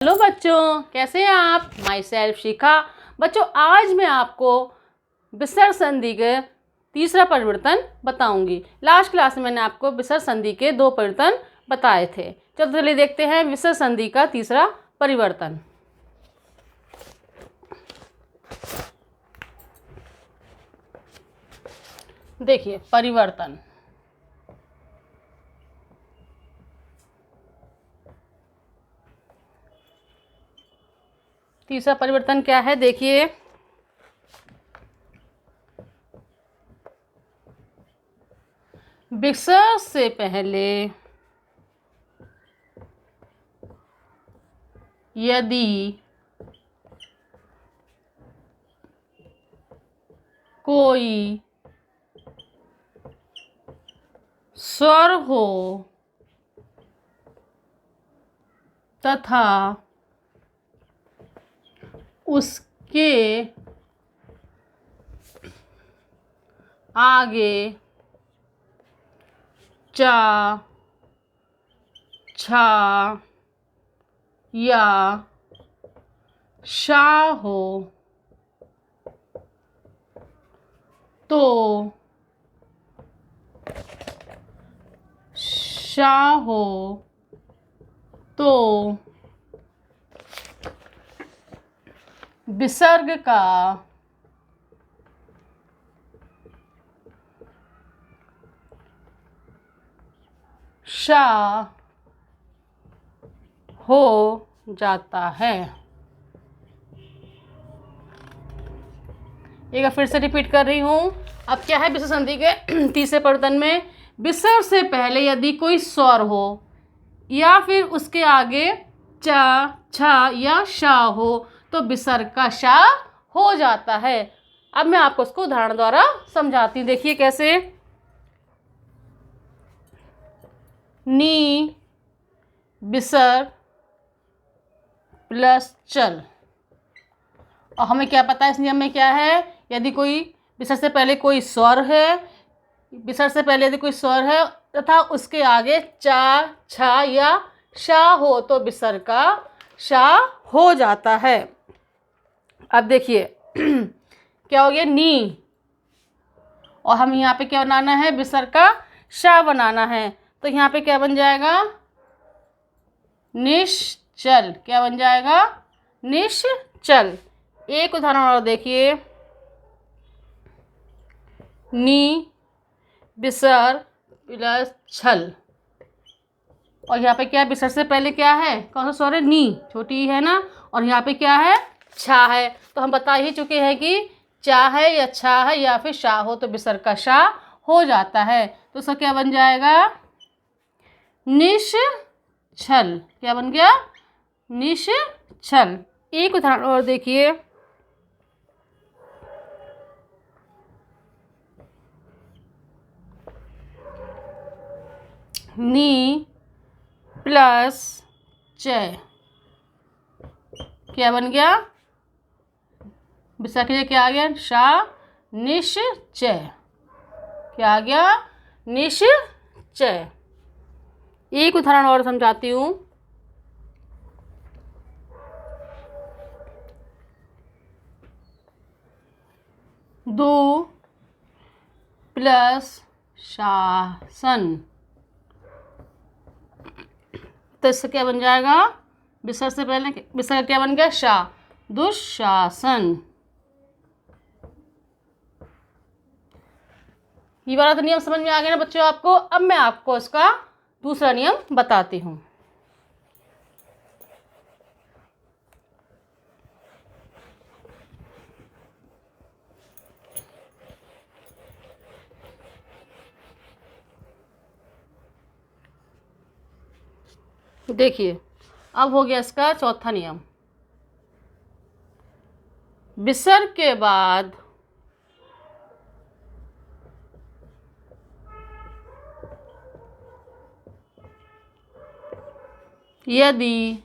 Hello बच्चों, कैसे हैं आप। माई सेल्फ शिखा। बच्चों, आज मैं आपको विसर्ग संधि के तीसरा परिवर्तन बताऊंगी। लास्ट क्लास में मैंने आपको विसर्ग संधि के 2 परिवर्तन बताए थे। चलिए देखते हैं विसर्ग संधि का तीसरा परिवर्तन। देखिए परिवर्तन। तीसरा परिवर्तन क्या है, देखिए। विसर्ग से पहले यदि कोई स्वर हो तथा उसके आगे चा, छा या शा हो तो शा हो तो विसर्ग का शा हो जाता है। एक बार फिर से रिपीट कर रही हूँ। अब क्या है विसर्ग संधि के तीसरे परिवर्तन में, विसर्ग से पहले यदि कोई स्वर हो या फिर उसके आगे चा, छा या शा हो तो विसर्ग का शा हो जाता है। अब मैं आपको उसको उदाहरण द्वारा समझाती हूँ। देखिए कैसे। नी विसर्ग प्लस चल। और हमें क्या पता है इस नियम में क्या है, यदि कोई विसर्ग से पहले कोई स्वर है, विसर्ग से पहले यदि कोई स्वर है तथा उसके आगे चा, छा या शा हो तो विसर्ग का शा हो जाता है। अब देखिए क्या हो गया, नी, और हम यहाँ पे क्या बनाना है, विसर्ग का शा बनाना है। तो यहाँ पे क्या बन जाएगा, निश्चल। क्या बन जाएगा, निश्चल। एक उदाहरण और देखिए। नी विसर्ग प्लस छल, और यहाँ पे क्या है, विसर्ग से पहले क्या है, कौन सा स्वर है, नी, छोटी है ना, और यहाँ पे क्या है, छा है। तो हम बता ही चुके हैं कि चा है या छा है या फिर शा हो तो विसर्ग का शा हो जाता है। तो उसका क्या बन जाएगा, निश्चल। क्या बन गया, निश्चल। एक उदाहरण और देखिए। नी प्लस च, क्या बन गया, विसर्ग के क्या आ गया, शा, निश्चय। क्या आ गया, निश्चय। एक उदाहरण और समझाती हूँ। दो प्लस शासन, तो इससे क्या बन जाएगा, विसर्ग से पहले विसर्ग क्या बन गया, शा, दुशासन। ये वाला तो नियम समझ में आ गया ना बच्चों आपको। अब मैं आपको इसका दूसरा नियम बताती हूँ। देखिए अब हो गया इसका चौथा नियम। विसर्ग के बाद यदि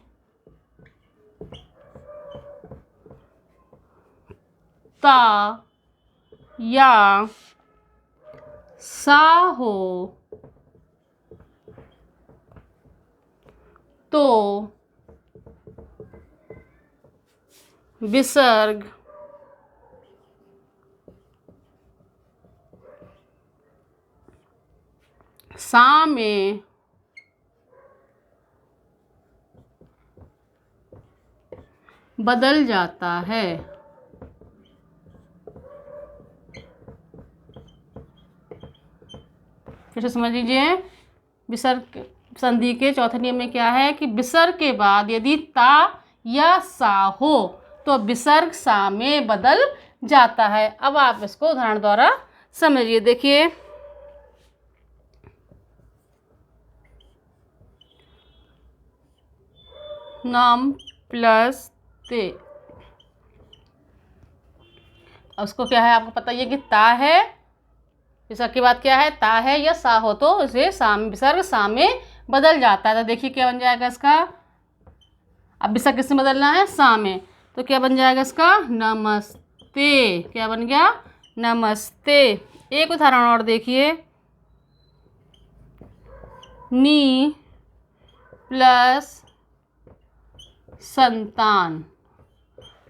ता या सा हो तो विसर्ग सा में बदल जाता है। फिर से समझ लीजिए, विसर्ग संधि के चौथे नियम में क्या है कि विसर्ग के बाद यदि ता या सा हो तो विसर्ग सा में बदल जाता है। अब आप इसको उदाहरण द्वारा समझिए। देखिए, नाम प्लस ते, उसको क्या है आपको पता ही है कि ता है, विसर्ग के बाद क्या है, ता है या सा हो तो इसे विसर्ग सा में बदल जाता है। तो देखिए क्या बन जाएगा इसका, अब विसर्ग किसमें बदलना है, सा में, तो क्या बन जाएगा इसका, नमस्ते। क्या बन गया, नमस्ते। एक उदाहरण और देखिए, नी प्लस संतान,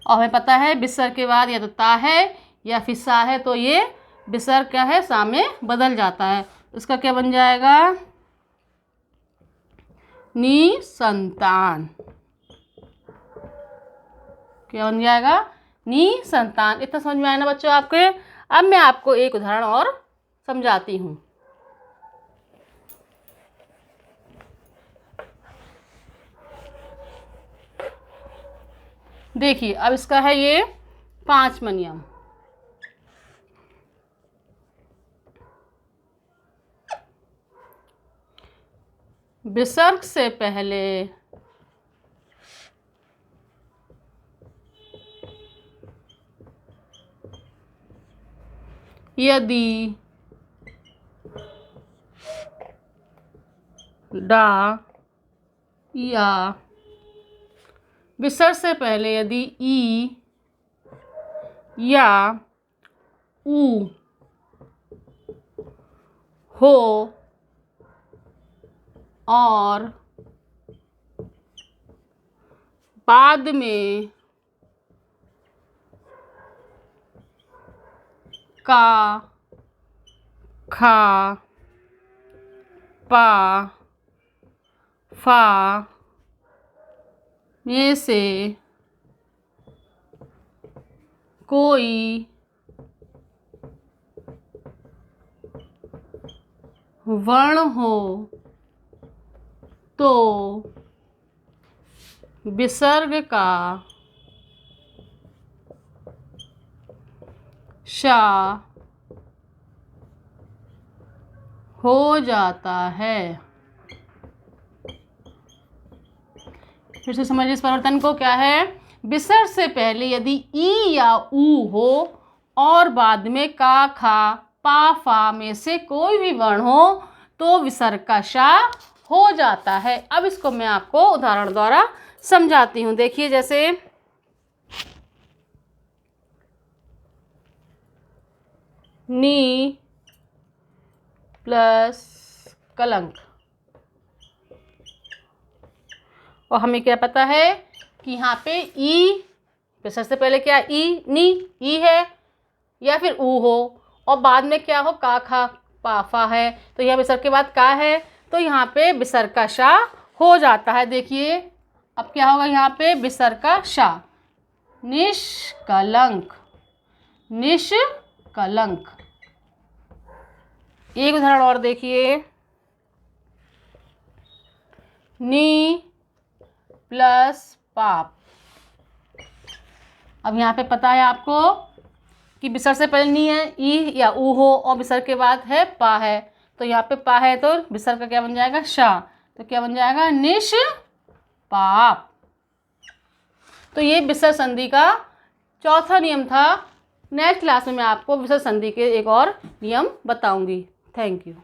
और हमें पता है विसर्ग के बाद या तो ता है या फिर सा है, तो ये विसर्ग क्या है, सा में बदल जाता है। इसका क्या बन जाएगा, नी संतान। क्या बन जाएगा, नी संतान। इतना समझ में आया ना बच्चों आपके। अब मैं आपको एक उदाहरण और समझाती हूँ। देखिए, अब इसका है ये 5वां नियम। विसर्ग से पहले यदि डा या विसर्ग से पहले यदि ई या ऊ हो और बाद में का, खा, पा, फा में से कोई वर्ण हो तो विसर्ग का शा हो जाता है। फिर से समझिए इस परिवर्तन को। क्या है, विसर्ग से पहले यदि ई या ऊ हो और बाद में का, खा, पा, फा में से कोई भी वर्ण हो तो विसर्ग का शा हो जाता है। अब इसको मैं आपको उदाहरण द्वारा समझाती हूँ। देखिए, जैसे नी प्लस कलंक, और हमें क्या पता है कि यहाँ पे ई, विसर्ग से पहले क्या, ई, नी, ई है या फिर ऊ हो और बाद में क्या हो, का, खा, पा, फा है, तो यह विसर्ग के बाद का है, तो यहाँ पे विसर्ग का शा हो जाता है। देखिए, अब क्या होगा, यहाँ पे विसर्ग का शा, निष्कलंक, निष्कलंक। एक उदाहरण और देखिए, नी प्लस पाप। अब यहाँ पे पता है आपको कि विसर्ग से पहले नी है, ई या ऊ हो और विसर्ग के बाद है पा है, तो यहाँ पे पा है तो विसर्ग का क्या बन जाएगा, शा, तो क्या बन जाएगा, निश पाप। तो ये विसर्ग संधि का चौथा नियम था। नेक्स्ट क्लास में मैं आपको विसर्ग संधि के एक और नियम बताऊंगी। Thank you.